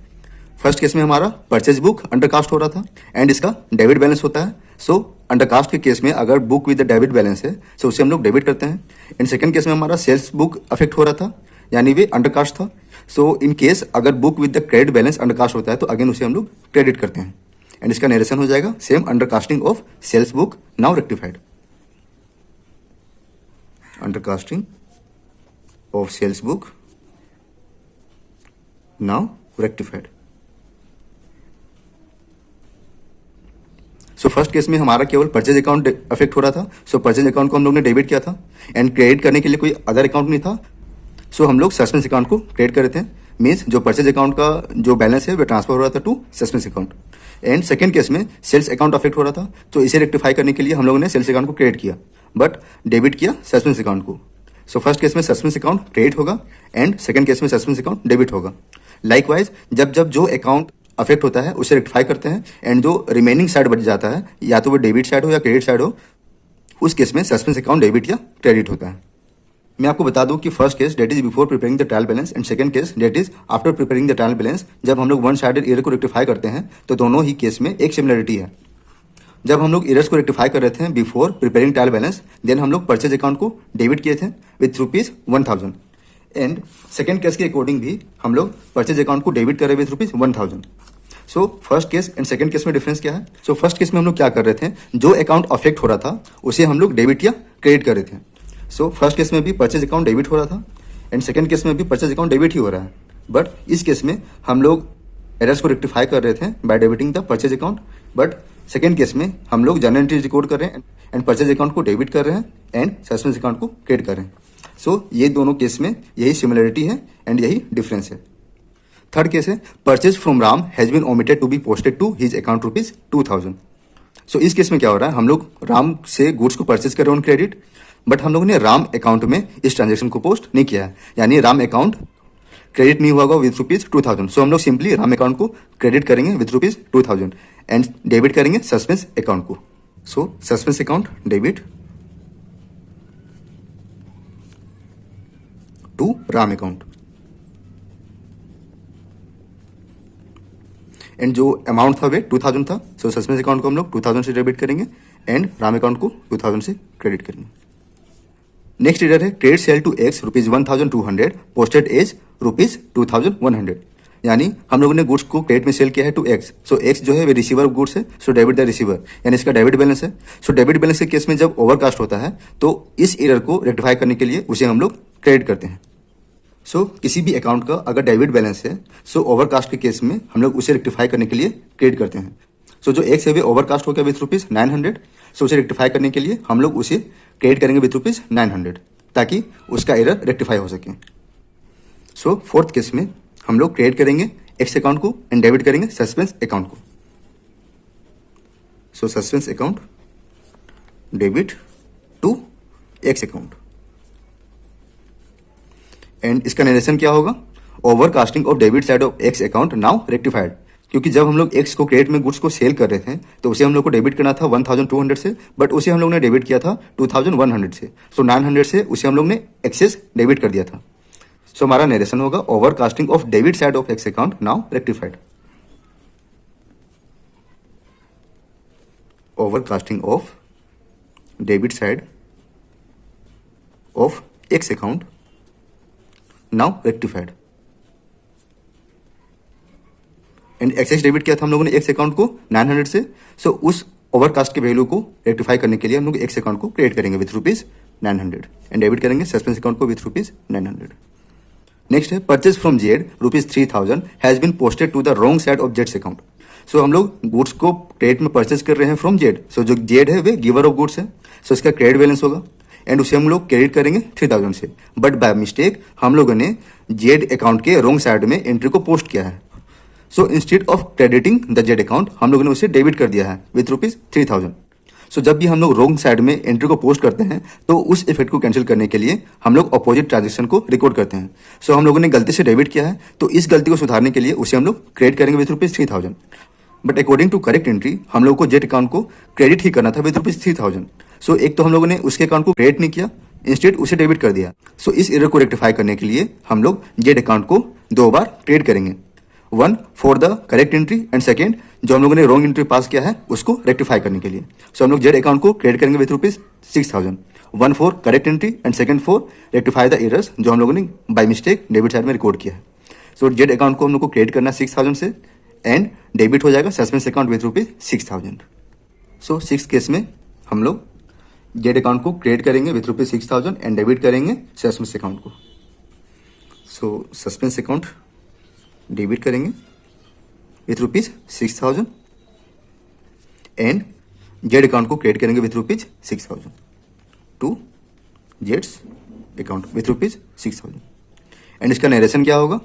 First case में हमारा परचेज बुक अंडरकास्ट हो रहा था एंड इसका डेबिट बैलेंस होता है। सो अंडरकास्ट के केस में अगर book with the debit balance है सो उसे हम लोग डेबिट करते हैं। एंड सेकंड केस में हमारा सेल्स बुक अफेक्ट हो रहा था यानी वे अंडरकास्ट था। सो इन केस अगर book with the credit balance undercast होता है तो अगेन उसे हम लोग क्रेडिट करते हैं एंड इसका नरेशन हो जाएगा same undercasting of sales book now rectified. Undercasting of sales book now rectified. So first case में हमारा केवल परचेज अकाउंट अफेक्ट हो रहा था। सो परचेज अकाउंट को हम लोग ने डेबिट किया था एंड क्रेडिट करने के लिए कोई अदर अकाउंट नहीं था। सो हम लोग सस्पेंस अकाउंट को क्रेडिट कर रहे थे, मीन्स जो परचेज अकाउंट का जो बैलेंस है वो ट्रांसफर हो रहा था to suspense account. And second case में सेल्स अकाउंट अफेक्ट हो रहा था, तो इसे रेक्टिफाई करने के लिए हम लोगों ने सेल्स अकाउंट को क्रेडिट किया बट डेबिट किया सस्पेंस अकाउंट को। सो फर्स्ट केस में सस्पेंस अकाउंट क्रेडिट होगा एंड सेकंड केस में सस्पेंस अकाउंट डेबिट होगा। लाइकवाइज जब जब जो अकाउंट अफेक्ट होता है उसे रेक्टिफाई करते हैं एंड जो रिमेनिंग साइड बच जाता है या तो वो डेबिट साइड हो या क्रेडिट साइड हो, उस केस में सस्पेंस अकाउंट डेबिट या क्रेडिट होता है। मैं आपको बता दूं कि first case date is before preparing the trial balance and second case date is after preparing the trial balance. जब हम लोग वन साइडेड एरर को रेक्टिफाई करते हैं तो दोनों ही केस में एक सिमिलरिटी है। जब हम लोग एरर्स को रेक्टिफाई कर रहे थे before preparing trial balance then हम लोग परचेज अकाउंट को डेबिट किए थे विथ ₹1000 एंड सेकंड केस के अकॉर्डिंग भी हम लोग परचेज अकाउंट को डेबिट कर रहे with ₹1000। So first case and second case में डिफरेंस क्या है? सो फर्स्ट केस में हम लोग क्या कर रहे थे, जो अकाउंट अफेक्ट हो रहा था उसे हम लोग डेबिट या क्रेडिट कर रहे थे। सो फर्स्ट केस में भी परचेज अकाउंट डेबिट हो रहा था एंड सेकंड केस में भी परचेज अकाउंट डेबिट ही हो रहा है, बट इस केस में हम लोग एरर्स को रेक्टिफाई कर रहे थे by debiting the purchase account, but second case में हम लोग जर्नल एंट्रीज रिकॉर्ड कर रहे हैं एंड परचेज अकाउंट को डेबिट कर रहे हैं एंड सस्पेंस अकाउंट को क्रेडिट कर रहे हैं। सो ये दोनों केस में यही सिमिलरिटी है एंड यही डिफरेंस है। थर्ड केस है purchase from Ram has been omitted to be posted to his account ₹2000। So इस केस में क्या हो रहा है, हम लोग राम से गुड्स को परचेज कर रहे हैं ऑन क्रेडिट, बट हम लोगों ने राम अकाउंट में इस ट्रांजेक्शन को पोस्ट नहीं किया है, यानी राम अकाउंट क्रेडिट नहीं हुआ होगा विथ ₹2000। सो हम लोग सिंपली राम अकाउंट को क्रेडिट करेंगे विथ ₹2000 एंड डेबिट करेंगे सस्पेंस अकाउंट को। So suspense account debit to Ram account and जो अमाउंट था वे 2000 था। सो सस्पेंस अकाउंट को हम लोग 2000 से डेबिट करेंगे एंड राम अकाउंट को 2000 से क्रेडिट करेंगे। नेक्स्ट एरर है credit sale to X ₹1200 posted as ₹2100, यानी हम लोगों ने गुड्स को क्रेडिट में सेल किया है टू एक्स। सो एक्स जो है वे रिसीवर गुड्स है, सो डेबिट द रिसीवर, यानी इसका डेबिट बैलेंस है। सो डेबिट बैलेंस के केस में जब ओवरकास्ट होता है तो इस एरर को रेक्टिफाई करने के लिए उसे हम लोग क्रेडिट करते हैं। सो किसी भी अकाउंट का अगर डेबिट बैलेंस है सो ओवरकास्ट के केस में हम लोग उसे रेक्टिफाई करने के लिए क्रेडिट करते हैं। सो जो एक्स है वे ओवरकास्ट हो गया विथ ₹900, सो उसे रेक्टिफाई करने के लिए हम लोग उसे क्रेडिट करेंगे विथ ₹900 ताकि उसका एरर रेक्टिफाई हो सके। सो फोर्थ केस में हम लोग क्रेडिट करेंगे एक्स अकाउंट को एंड डेबिट करेंगे सस्पेंस अकाउंट को। So suspense account debit to X account and इसका नरेशन क्या होगा, overcasting of debit side of X account now rectified, क्योंकि जब हम लोग एक्स को क्रेडिट में गुड्स को सेल कर रहे थे तो उसे हम लोग को डेबिट करना था 1200 से, बट उसे हम लोग ने डेबिट किया था 2100 से। सो 900 से उसे हम लोग ने एक्सेस डेबिट कर दिया था। सो हमारा नरेशन होगा overcasting of debit side of X account now rectified. Overcasting of debit side of X account now rectified. And excess debit किया था हम लोगों ने एक्स अकाउंट को 900 से, सो उस ओवरकास्ट के वैल्यू को रेक्टिफाई करने के लिए हम लोग एक्स अकाउंट को क्रिएट करेंगे विथ रुपीज 900 एंड डेबिट करेंगे सस्पेंस अकाउंट को विथ रुपीज 900। नेक्स्ट है purchase from Z rupees 3000 has been posted to the wrong side of जेड्स अकाउंट। सो हम लोग गुड्स को क्रेडिट में परचेज कर रहे हैं फ्रॉम जेड। सो जो जेड है वे गिवर ऑफ गुड्स है, सो इसका क्रेडिट बैलेंस होगा एंड उसे हम लोग क्रेडिट करेंगे 3000 से, बट बाय मिस्टेक हम लोगों ने जेड अकाउंट के रॉन्ग साइड में एंट्री को पोस्ट किया है। So instead of crediting the Z account हम लोगों ने उसे डेबिट कर दिया है विथ रुपीज 3000। सो जब भी हम लोग रॉन्ग साइड में एंट्री को पोस्ट करते हैं तो उस इफेक्ट को कैंसिल करने के लिए हम लोग अपोजिट ट्रांजेक्शन को रिकॉर्ड करते हैं। सो हम लोगों ने गलती से डेबिट किया है तो इस गलती को सुधारने के लिए उसे हम लोग क्रेडिट करेंगे with rupees 3000, but according to correct entry हम लोग को जेड अकाउंट को क्रेडिट ही करना था विथ रुपीज 3000। सो एक तो हम लोगों ने उसके अकाउंट को क्रेडिट नहीं किया, इंस्टेड उसे डेबिट कर दिया। सो इस एरर को रेक्टिफाई करने के लिए हम लोग जेड अकाउंट को 2 बार क्रेडिट करेंगे, 1 for the correct entry and second जो हम लोगों ने रॉन्ग एंट्री पास किया है उसको रेक्टिफाई करने के लिए। सो हम लोग जेड अकाउंट को क्रेडिट करेंगे with rupees 6000, 1 for correct entry and second for rectify the errors जो हम लोगों ने बाय मिस्टेक डेबिट साइड में रिकॉर्ड किया है। सो जेड अकाउंट को हम लोग को क्रेडिट करना 6000 से एंड डेबिट हो जाएगा suspense account with rupees 6000। So 6 case में हम लोग जेड अकाउंट को क्रिएट करेंगे विथ रुपीज 6000 एंड डेबिट करेंगे सस्पेंस अकाउंट को। सो सस्पेंस अकाउंट डेबिट करेंगे with rupees 6000 and Z account को क्रिएट करेंगे विथ रुपीज 6000 टू जेड्स अकाउंट विथ रुपीज 6000। एंड इसका नरेशन क्या होगा?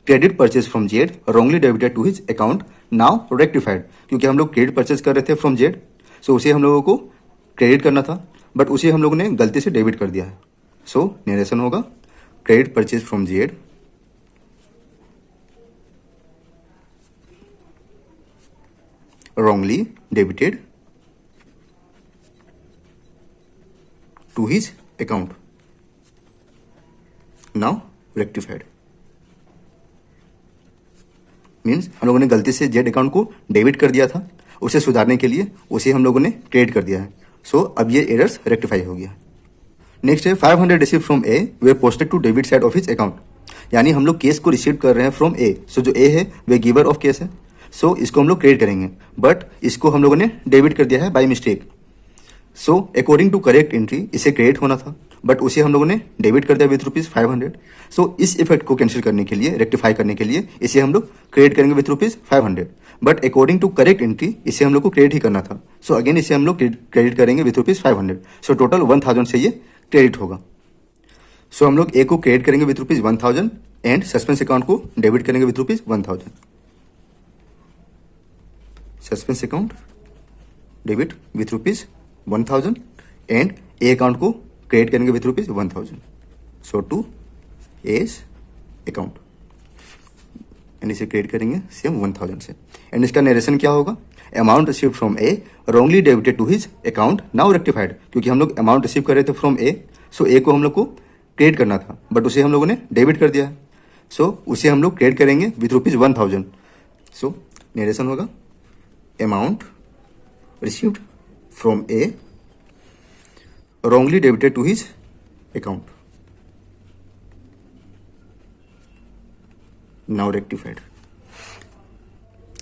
Credit purchase from Z wrongly debited to his account now rectified. क्योंकि हम लोग क्रेडिट परचेज कर रहे थे फ्रॉम जेड, सो उसे हम लोगों को क्रेडिट करना था बट उसे हम लोगों ने गलती से डेबिट कर दिया है। सो नरेशन होगा credit purchase from Z wrongly debited to his account now rectified। Means हम लोगों ने गलती से जेड अकाउंट को डेबिट कर दिया था, उसे सुधारने के लिए उसे हम लोगों ने क्रेडिट कर दिया है। सो अब ये एरर्स रेक्टिफाई हो गया। नेक्स्ट है 500 receive from A way posted to debit side of his account. यानी हम लोग केस को रिसीव कर रहे हैं फ्रॉम ए। सो जो ए है वे गिवर ऑफ केस है, सो इसको हम लोग क्रेडिट करेंगे बट इसको हम लोगों ने डेबिट कर दिया है by mistake. So according to correct entry इसे क्रेडिट होना था बट उसे हम लोगों ने डेबिट कर दिया विथ रुपीज 500। सो इस इफेक्ट को कैंसिल करने के लिए, रेक्टिफाई करने के लिए इसे हम लोग क्रेडिट करेंगे with rupees 500, but according to correct entry इसे हम लोग को क्रेडिट ही करना था। सो अगेन इसे हम लोग क्रेडिट करेंगे विथ रुपीज 500। सो टोटल 1000 से ये क्रेडिट होगा। सो हम लोग ए को क्रेडिट करेंगे with rupees 1000 and suspense account को डेबिट करेंगे with rupees 1000। Suspense account debit with rupees 1000 and A account को क्रेडिट करेंगे with rupees 1000। So to A's account and इसे क्रेडिट करेंगे सेम 1000 से। एंड इसका नरेशन क्या होगा? Amount received from A wrongly debited to his account now rectified. क्योंकि हम लोग अमाउंट रिसीव कर रहे थे फ्रॉम ए, सो ए को हम लोग को क्रेडिट करना था बट उसे हम लोगों ने डेबिट कर दिया है। सो उसे हम लोग क्रेडिट करेंगे विथ रुपीज 1000। सो नरेशन होगा amount received from A wrongly debited to his account now rectified।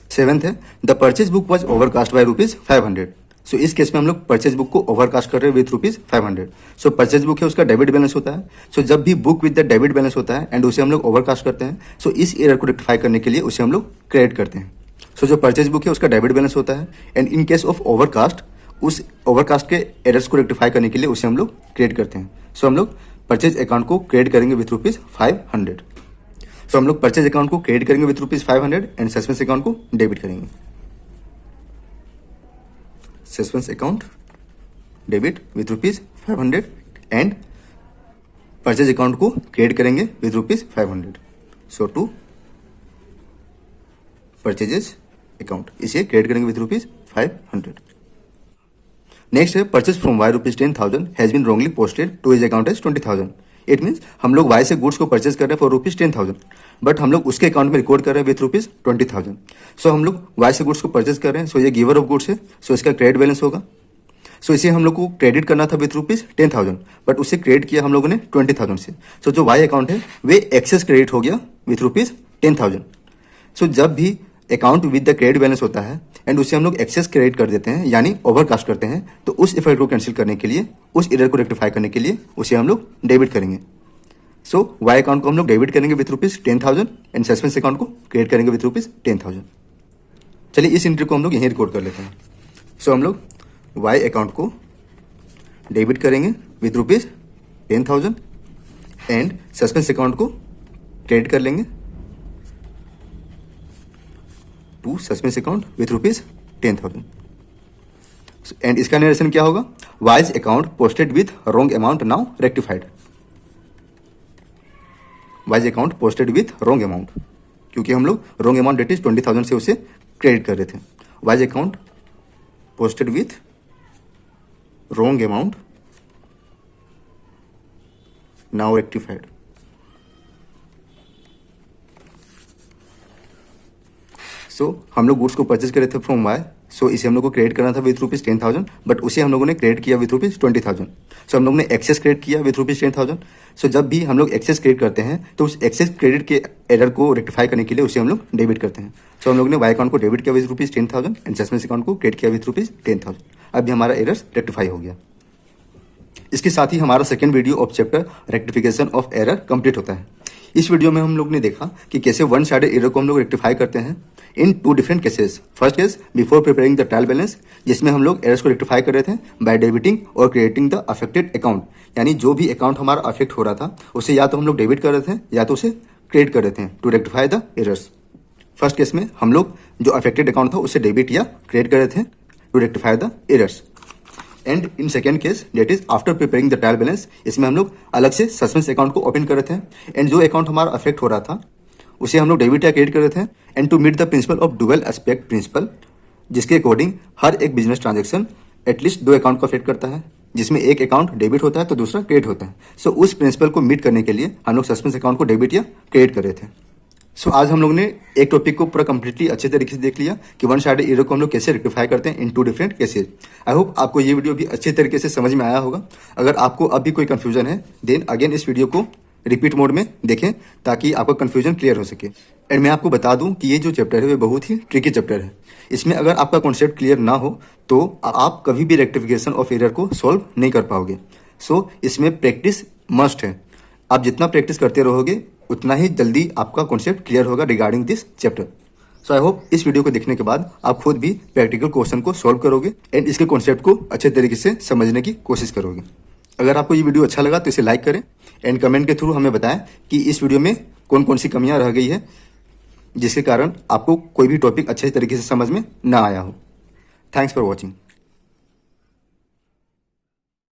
7th है the purchase book was overcast by rupees 500। सो इस केस में हम लोग परचेज बुक को ओवरकास्ट कर रहे हैं with rupees 500। So purchase book है उसका डेबिट बैलेंस होता है। सो जब भी book with the debit balance होता है एंड उसे हम लोग ओवरकास्ट करते हैं, सो इस एरर को रेक्टिफाई करने के लिए उसे हम लोग क्रेडिट करते हैं। सो जो परचेज बुक है उसका डेबिट बैलेंस होता है and in case of overcast उस ओवरकास्ट के एरर्स को रेक्टिफाई करने के लिए उसे हम लोग क्रेडिट करते हैं। सो हम लोग परचेज अकाउंट को क्रेडिट करेंगे विथ रुपीज 500। सो हम लोग परचेज अकाउंट को क्रेडिट करेंगे with rupees 500 and suspense account को डेबिट करेंगे। Suspense account debit with rupees 500 and purchase account को क्रेडिट करेंगे with rupees 500। So to purchases account इसे क्रेडिट करेंगे विथ रुपीज 500। नेक्स्ट है purchase from Y rupees 10,000 has been wrongly posted to his account as 20,000। It means हम लोग वाई से गुड्स को परचेज कर रहे हैं फॉर रुपीज 10,000 बट हम लोग उसके अकाउंट में रिकॉर्ड कर रहे हैं विथ रुपीज 20,000। सो हम लोग वाई से गुड्स को परचेज कर रहे हैं, सो ये गिवर ऑफ गुड्स है, सो इसका क्रेडिट बैलेंस होगा। सो इसे हम लोग को क्रेडिट करना था विथ ₹10,000, बट उसे क्रेडिट किया हम लोगों ने 20,000 से। सो जो वाई अकाउंट है वे एक्सेस क्रेडिट हो गया विथ ₹10,000। सो जब भी account with the credit balance होता है एंड उसे हम लोग एक्सेस क्रेडिट कर देते हैं यानी ओवरकास्ट करते हैं, तो उस इफेक्ट को कैंसिल करने के लिए, उस एरर को रेक्टिफाई करने के लिए उसे हम लोग डेबिट करेंगे। सो वाई अकाउंट को हम लोग डेबिट करेंगे विथ ₹10,000 एंड सस्पेंस अकाउंट को क्रेडिट करेंगे विथ ₹10,000। चलिए इस एंट्री को हम लोग यहीं रिकॉर्ड कर लेते हैं। सो हम लोग वाई अकाउंट को डेबिट करेंगे विथ ₹10,000 एंड सस्पेंस अकाउंट को क्रेडिट कर लेंगे to suspense account with ₹10,000। And इसका नरेशन क्या होगा? Y's account posted with wrong amount now rectified. Y's account posted with wrong amount, क्योंकि हम लोग रॉन्ग अमाउंट डेट इज 20,000 से उसे क्रेडिट कर रहे थे। Y's account posted with wrong amount now rectified. So हम लोग गुड्स को परचेज करे थे फ्रॉम वाई, सो इसे हम लोग को क्रेडिट करना था विथ ₹10,000, बट उसे हम लोगों ने क्रेडिट किया विथ ₹20,000। सो हम लोग ने एक्सेस क्रेडिट किया विथ ₹10,000। सो जब भी हम लोग एक्सेस क्रेडिट करते हैं तो उस एक्सेस क्रेडिट के एरर को रेक्टिफाई करने के लिए उसे हम लोग डेबिट करते हैं। सो हम लोग ने वाई अकाउंट को डेबिट किया विथ ₹10,000 एंड सस्पेंस अकाउंट को क्रेडिट किया विथ ₹10,000। अभी हमारा एरर रेक्टिफाई हो गया। इसके साथ ही हमारा second video of chapter rectification of error complete होता है। इस वीडियो में हम लोग ने देखा कि कैसे वन साइडेड एरर को हम लोग रेक्टिफाई करते हैं इन 2 different cases. First case before preparing the trial balance, जिसमें हम लोग एरर्स को रेक्टिफाई कर रहे थे बाय डेबिटिंग और क्रिएटिंग द अफेक्टेड अकाउंट, यानी जो भी अकाउंट हमारा अफेक्ट हो रहा था उसे या तो हम लोग डेबिट कर रहे थे या तो उसे क्रेडिट कर रहे थे to rectify the errors. First case में हम लोग जो अफेक्टेड अकाउंट था उसे डेबिट या क्रेडिट कर रहे थे to rectify the errors. And in second case date is after preparing the trial balance, इसमें हम लोग अलग से सस्पेंस अकाउंट को ओपन कर रहे थे एंड जो अकाउंट हमारा अफेक्ट हो रहा था उसे हम लोग डेबिट या क्रेडिट कर रहे थे and to meet the principle of dual aspect principle, जिसके अकॉर्डिंग हर एक बिजनेस ट्रांजेक्शन एटलीस्ट 2 अकाउंट को अफेक्ट करता है, जिसमें एक अकाउंट डेबिट होता है तो दूसरा क्रेडिट होता है। सो उस प्रिंसिपल को मीट करने के लिए हम लोग सस्पेंस अकाउंट को डेबिट या क्रेडिट कर रहे थे। सो आज हम लोग ने एक टॉपिक को पूरा कंप्लीटली अच्छे तरीके से देख लिया कि वन साइडेड एरर को हम लोग कैसे रेक्टिफाई करते हैं इन 2 डिफरेंट केसेस। आई होप आपको ये वीडियो भी अच्छे तरीके से समझ में आया होगा। अगर आपको अब भी कोई कंफ्यूजन है देन अगेन इस वीडियो को रिपीट मोड में देखें ताकि आपका कंफ्यूजन क्लियर हो सके। एंड मैं आपको बता दूं कि ये जो चैप्टर है वो बहुत ही ट्रिकी चैप्टर है। इसमें अगर आपका कॉन्सेप्ट क्लियर ना हो तो आप कभी भी रेक्टिफिकेशन ऑफ एरर को सॉल्व नहीं कर पाओगे। सो इसमें प्रैक्टिस मस्ट है। आप जितना प्रैक्टिस करते रहोगे उतना ही जल्दी आपका कॉन्सेप्ट क्लियर होगा regarding this chapter. So I hope इस वीडियो को देखने के बाद आप खुद भी प्रैक्टिकल क्वेश्चन को सॉल्व करोगे एंड इसके कॉन्सेप्ट को अच्छे तरीके से समझने की कोशिश करोगे। अगर आपको ये वीडियो अच्छा लगा तो इसे लाइक करें एंड कमेंट के थ्रू हमें बताएं कि इस वीडियो में कौन कौन सी कमियां रह गई है जिसके कारण आपको कोई भी टॉपिक अच्छे तरीके से समझ में ना आया हो। Thanks for watching.